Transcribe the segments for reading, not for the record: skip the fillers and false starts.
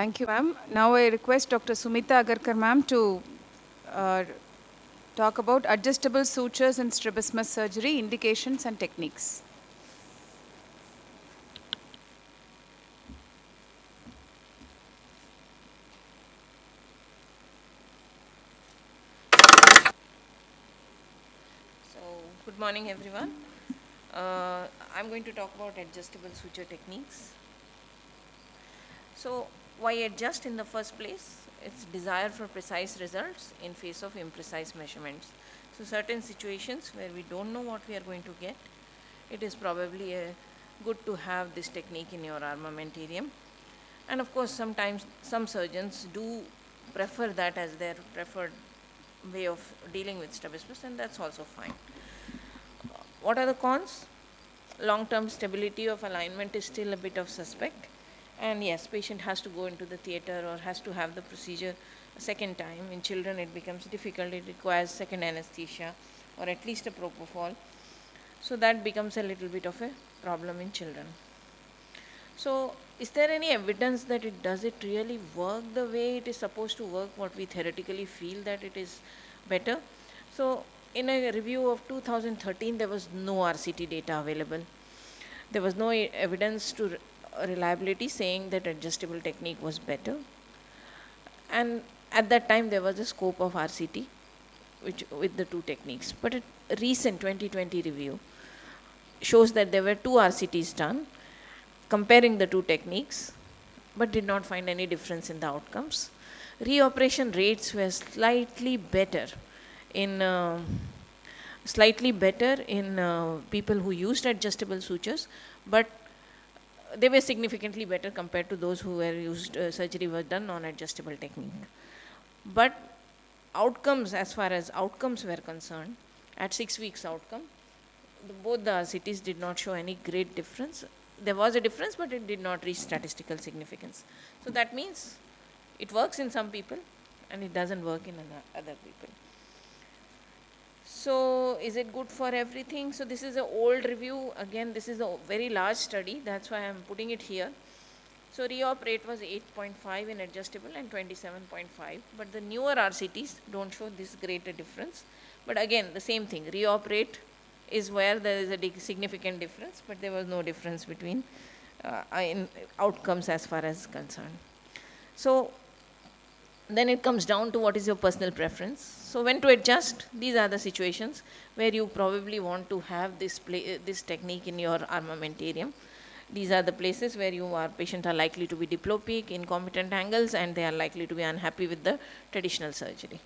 Thank you, ma'am. Now I request Dr. Sumita Agarkar, ma'am, to uh, talk about adjustable sutures in strabismus surgery, indications and techniques. So, good morning everyone. I'm going to talk about adjustable suture techniques. So, why adjust in the first place? It's desire for precise results in face of imprecise measurements. So, certain situations where we don't know what we are going to get, it is probably good to have this technique in your armamentarium. And of course, sometimes some surgeons do prefer that as their preferred way of dealing with strabismus, and that's also fine. What are the cons? Long-term stability of alignment is still a bit of suspect, and yes, patient has to go into the theater or has to have the procedure a second time. In children it becomes difficult, it requires second anesthesia or at least a propofol, so that becomes a little bit of a problem in children. So is there any evidence that it really work the way it is supposed to work, what we theoretically feel that it is better? So in a review of 2013, there was no RCT data available. There was no evidence to reliability saying that adjustable technique was better. And at that time, there was a scope of RCT which, with the two techniques. But a recent 2020 review shows that there were two RCTs done comparing the two techniques, but did not find any difference in the outcomes. Reoperation rates were slightly better in people who used adjustable sutures, but they were significantly better compared to those who were used surgery was done on adjustable technique. But outcomes, as far as outcomes were concerned, at 6 weeks outcome, both the RCTs did not show any great difference. There was a difference, but it did not reach statistical significance. So that means it works in some people and it doesn't work in other people. So is it good for everything? So this is an old review. Again, this is a very large study. That's why I'm putting it here. So reop rate was 8.5 in adjustable and 27.5. But the newer RCTs don't show this greater difference. But again, the same thing. Reop rate is where there is a significant difference, but there was no difference between in outcomes as far as concerned. So then it comes down to what is your personal preference. So when to adjust, these are the situations where you probably want to have this technique in your armamentarium. These are the places where patients are likely to be diplopic, incompetent angles, and they are likely to be unhappy with the traditional surgery.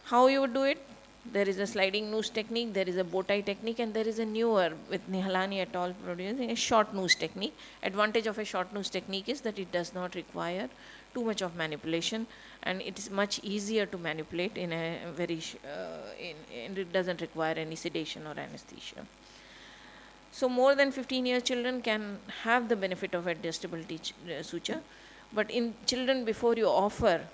How you would do it? There is a sliding noose technique, there is a bow tie technique, and there is a newer with Nihalani et al. Producing a short noose technique. Advantage of a short noose technique is that it does not require too much of manipulation, and it is much easier to manipulate in a and it doesn't require any sedation or anesthesia. So more than 15-year children can have the benefit of adjustable suture, but in children, before you offer,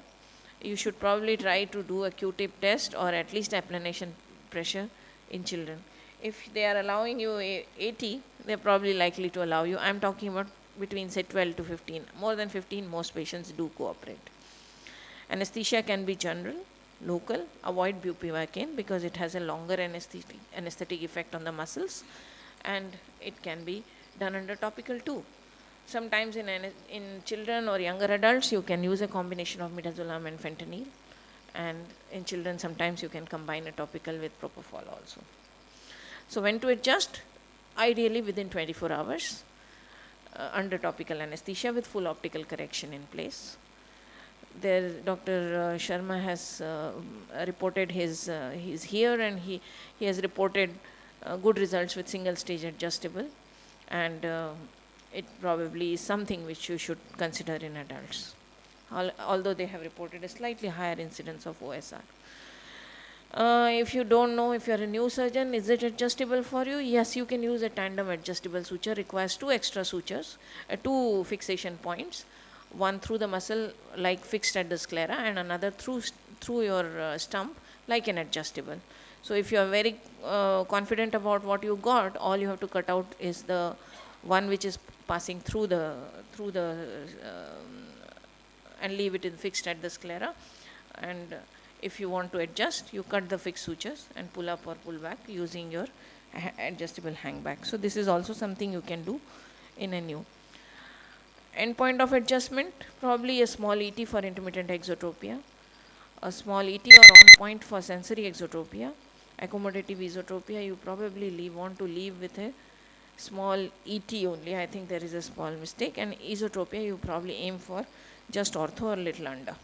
you should probably try to do a Q-tip test or at least applanation pressure in children. If they are allowing you 80, they're probably likely to allow you. I'm talking about between say 12 to 15. More than 15, most patients do cooperate. Anesthesia can be general, local. Avoid bupivacaine because it has a longer anesthetic effect on the muscles, and it can be done under topical too. Sometimes in children or younger adults, you can use a combination of midazolam and fentanyl. And in children, sometimes you can combine a topical with propofol also. So when to adjust? Ideally within 24 hours under topical anesthesia with full optical correction in place. There, Dr. Sharma has reported he's here, and he has reported good results with single stage adjustable, and it probably is something which you should consider in adults, although they have reported a slightly higher incidence of OSR. If you don't know, if you're a new surgeon, is it adjustable for you? Yes, you can use a tandem adjustable suture. Requires two extra sutures, two fixation points, one through the muscle like fixed at the sclera, and another through your stump like an adjustable. So if you are very confident about what you got, all you have to cut out is the one which is passing through the and leave it in fixed at the sclera. And if you want to adjust, you cut the fixed sutures and pull up or pull back using your adjustable hang back. So this is also something you can do in a new. Endpoint of adjustment, probably a small ET for intermittent exotropia, a small ET or on point for sensory exotropia. Accommodative esotropia, you probably want to leave with a small ET only. I think there is a small mistake. And esotropia, you probably aim for just ortho or little under.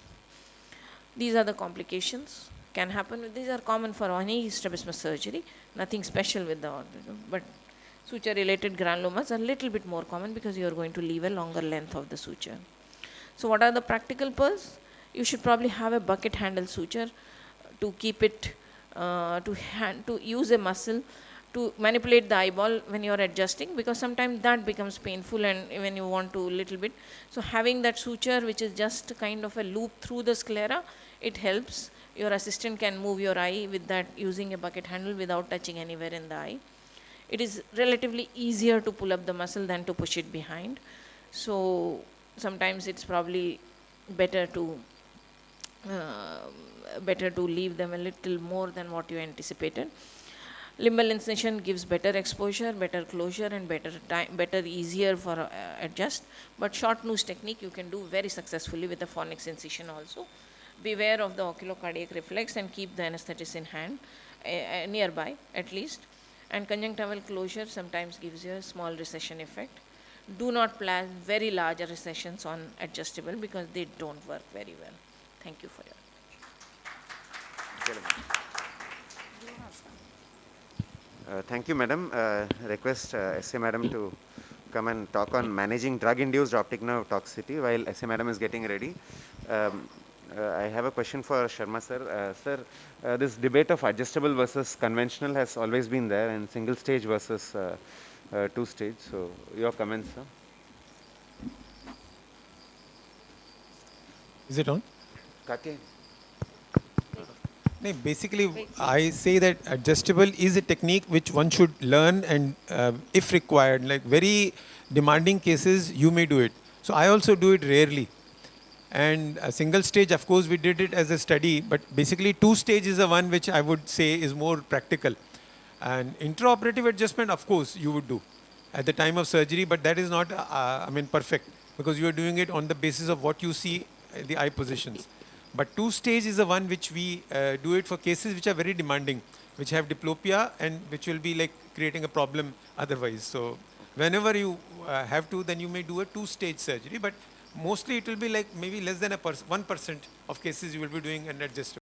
These are the complications can happen. These are common for any strabismus surgery. Nothing special with the ortho, but suture related granulomas are a little bit more common because you are going to leave a longer length of the suture. So what are the practical pearls? You should probably have a bucket handle suture to keep it, to use a muscle to manipulate the eyeball when you are adjusting, because sometimes that becomes painful and when you want to little bit. So having that suture which is just kind of a loop through the sclera, it helps. Your assistant can move your eye with that using a bucket handle without touching anywhere in the eye. It is relatively easier to pull up the muscle than to push it behind. So sometimes it's probably better to leave them a little more than what you anticipated. Limbal incision gives better exposure, better closure, and better easier for adjust. But short noose technique you can do very successfully with a fornix incision also. Beware of the oculocardiac reflex and keep the anesthetist in hand, nearby at least. And conjunctival closure sometimes gives you a small recession effect. Do not plan very large recessions on adjustable because they don't work very well. Thank you for your Thank you, madam. Request SA madam to come and talk on managing drug-induced optic nerve toxicity while SA madam is getting ready. I have a question for Sharma sir. Sir, this debate of adjustable versus conventional has always been there, and single stage versus two stage. So your comments, sir. Is it on? Kake. No, basically, I say that adjustable is a technique which one should learn, and if required, like very demanding cases, you may do it. So I also do it rarely. And a single stage, of course, we did it as a study, but basically two stage is the one which I would say is more practical. And intraoperative adjustment, of course, you would do at the time of surgery, but that is not, perfect, because you are doing it on the basis of what you see the eye positions. But two stage is the one which we do it for cases which are very demanding, which have diplopia and which will be like creating a problem otherwise. So whenever you have to, then you may do a two stage surgery, but mostly it will be like maybe less than 1% of cases you will be doing an adjustable.